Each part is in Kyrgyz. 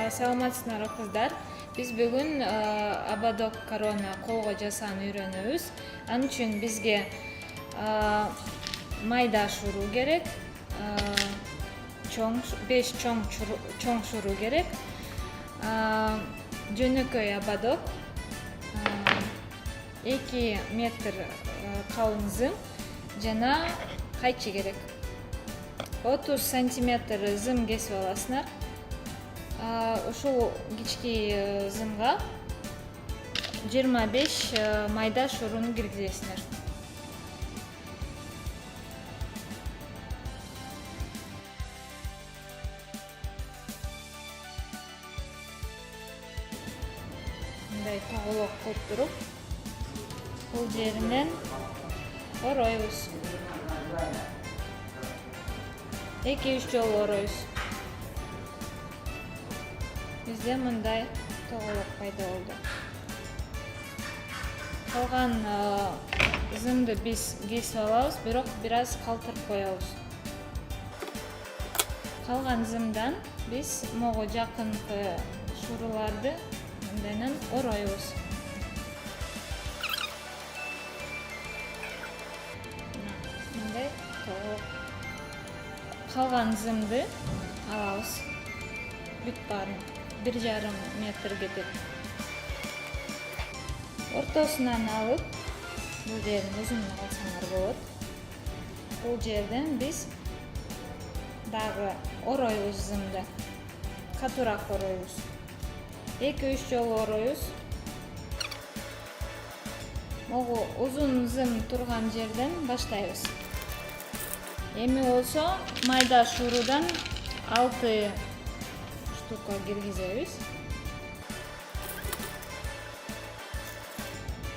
Саламатсыздарбы кыздар. Биз бүгүн Абадок корона колго жасааны үйрөнөбүз. Ал үчүн бизге майда шуру керек, 5 чоң шуру керек, жөнөкөй абадок, 2 метр калың зым жана кайчы керек. 30 сантиметр зым кесип аласыңар. Ушул кички зымга 25 майда шуруну киргизесиңер. Мындай тоголок кылып туруп, бул жеринен оройбуз. 2-3 жолу оройбуз. Бизде мындай тоголок пайда болду. Калган зымды биз кесип алабыз, бирок бир аз калтырып коебуз. Калган зымдан биз могу жакынкы шуруларды мындайынан оройбуз. Мындай тоголок. Калган зымды алабыз. Бүт баарын 1,5 метр кетет. Ортосунан алып, бул жерин узунун алсаңар болот. Бул жерден биз дагы оройбуз зымды. Катуураак оройбуз. 2-3 жолу оройбуз. Могу узун зым турган жерден баштайбыз. Эми болсо майда шурудан 6 штука киргизебиз.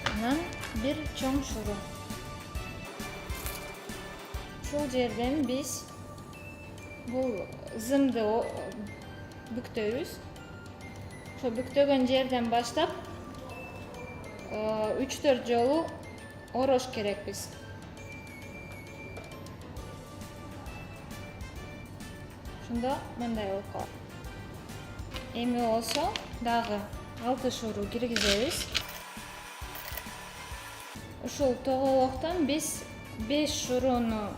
Анан бир чоң шуру. Ушул жерден биз бул зымды бүктөйбүз. Ошо бүктөгөн жерден баштап 3-4 жолу орош керекпиз. Ошондо мындай болуп калат. Эми болсо дагы 6 шуру киргизебиз. Ушул тоголоктон биз 5 шуруну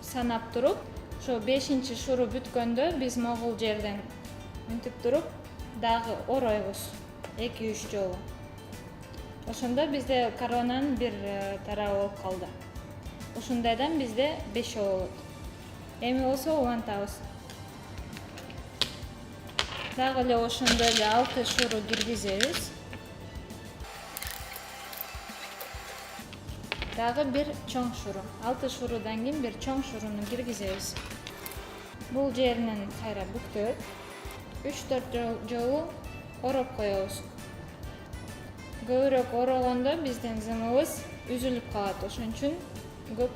санап туруп, ошо 5-чи шуру бүткөндө биз могул жерден мынтип туруп дагы оройбуз 2-3 жолу. Ошондо бизде коронанын бир тарабы болуп калды. Ушундайдан бизде 5 болот. Эми болсо улантабыз. Дагы эле ошондой эле 6 шуру киргизебиз. Дагы бир чоң шуру. 6 шурудан кийин бир чоң шуруну киргизебиз. Бул жеринен кайра бүктөп, 3-4 жолу ороп коебуз. Көбүрөөк орогондо биздин зымыбыз үзүлүп калат. Ошон үчүн көп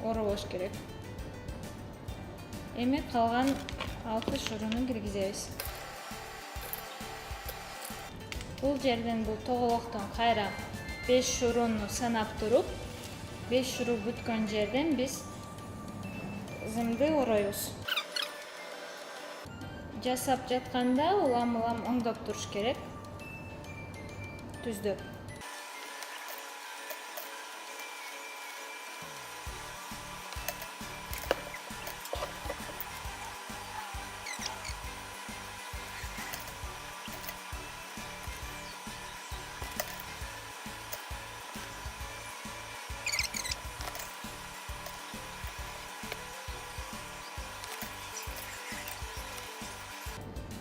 оробош керек. Эми калган 6 шуруну киргизебиз. Бул жерден бул тоголоктон кайра 5 шуруну санап туруп, 5 шуру бүткөн жерден биз зымды оройбуз. Жасап жатканда улам оңдоп туруш керек. Түздөп.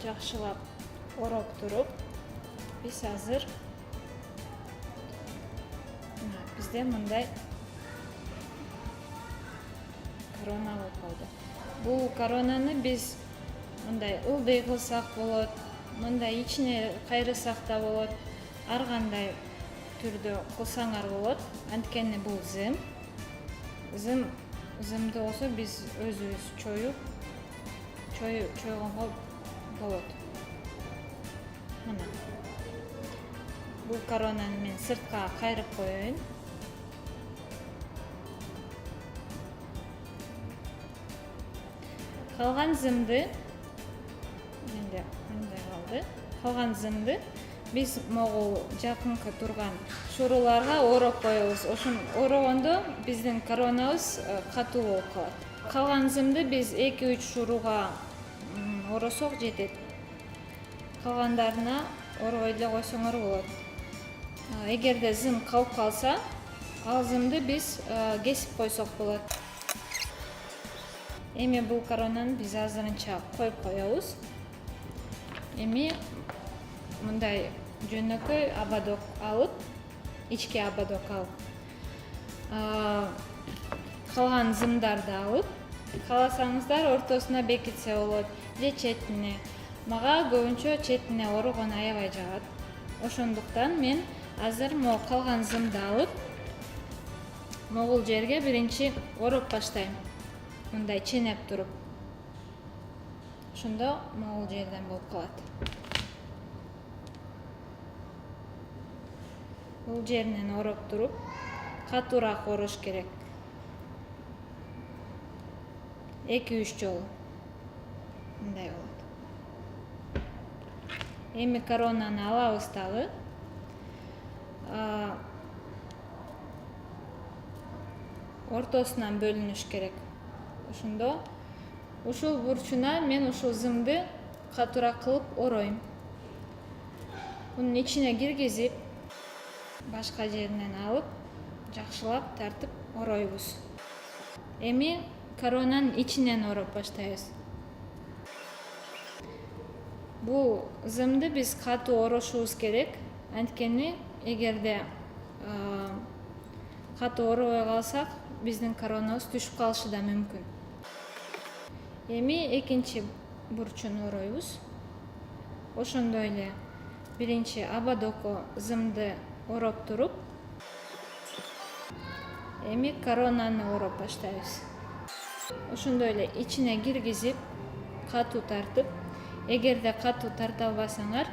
Жакшылап ороп туруп, биз азыр бизде мындай корона болуп калды. Бул коронаны биз мындай ылдый кылсак болот, мындай ичине кайрысак да болот, ар кандай түрдө кылсаңар болот. Анткени бул зым. Зымды болсо биз өзүбүз чойгонго болот. Мына. Бул коронаны мен сыртка кайрып коеюн. Калган зымды менде мындай калды. калган зымды биз могул жакынкы турган шуруларга ороп коебуз. Ошон орогондо биздин коронабыз катуу болуп калат. Калган зымды биз 2-3 шуруга оросок жетет. Калгандарына оробой деле койсоңор болот. Эгерде зым калып калса, ал зымды биз кесип койсок болот. Эми бул коронаны биз азырынча коюп коебуз. Эми мындай жөнөкөй ободок алып, ички ободок алып, калган зымдарды алып, кааласаңыздар ортосуна бекитсе болот же четине. Мага көбүнчө четине орогон аябай жагат. Ошондуктан мен азыр могу калган зымды алып, могул жерге биринчи ороп баштайм. Мындай ченеп туруп. Ошондо могул жерден болуп калат. Бул жеринен ороп туруп, катуураак орош керек. 2-3 жолу. Мындай болот. Эми коронаны алабыз дагы. Ортосунан бөлүнүш керек. Ошондо ушул бурчуна мен ушул зымды катуураак кылып ороюм. Мунун ичине киргизип, башка жеринен алып, жакшылап тартып ороюбуз. Эми коронанын ичинен ороп баштайбыз. Бул зымды биз катуу орошубуз керек. Анткени эгерде катуу оробой калсак, биздин коронабыз түшүп калышы да мүмкүн. Эми экинчи бурчуну ороюбуз. Ошондой эле биринчи ободокко зымды ороп туруп, эми коронаны ороп баштайбыз. Ошондой эле ичине киргизип, катуу тартып, эгерде катуу тарта албасаңар,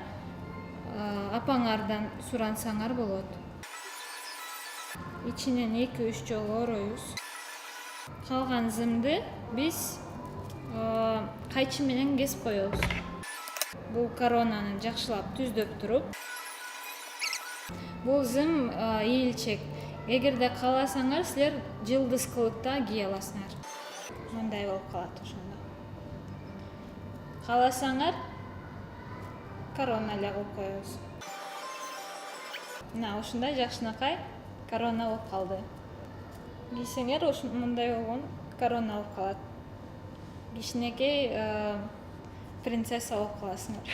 апаңардан сурансаңар болот. Ичинен 2-3 жолу ороюбуз. Калган зымды биз кайчы менен кесип коебуз. Бул коронаны жакшылап түздөп туруп, бул зым ийилчек. Эгерде кааласаңар, силер жылдыз кылып да кие аласыңар. Мындай болуп калат ошондо. Кааласаңар, корона эле кылып коебуз. Мына ушундай жакшынакай корона болуп калды. Кийсеңер мындай болгон корона болуп калат. Кичинекей принцесса болуп каласыңар.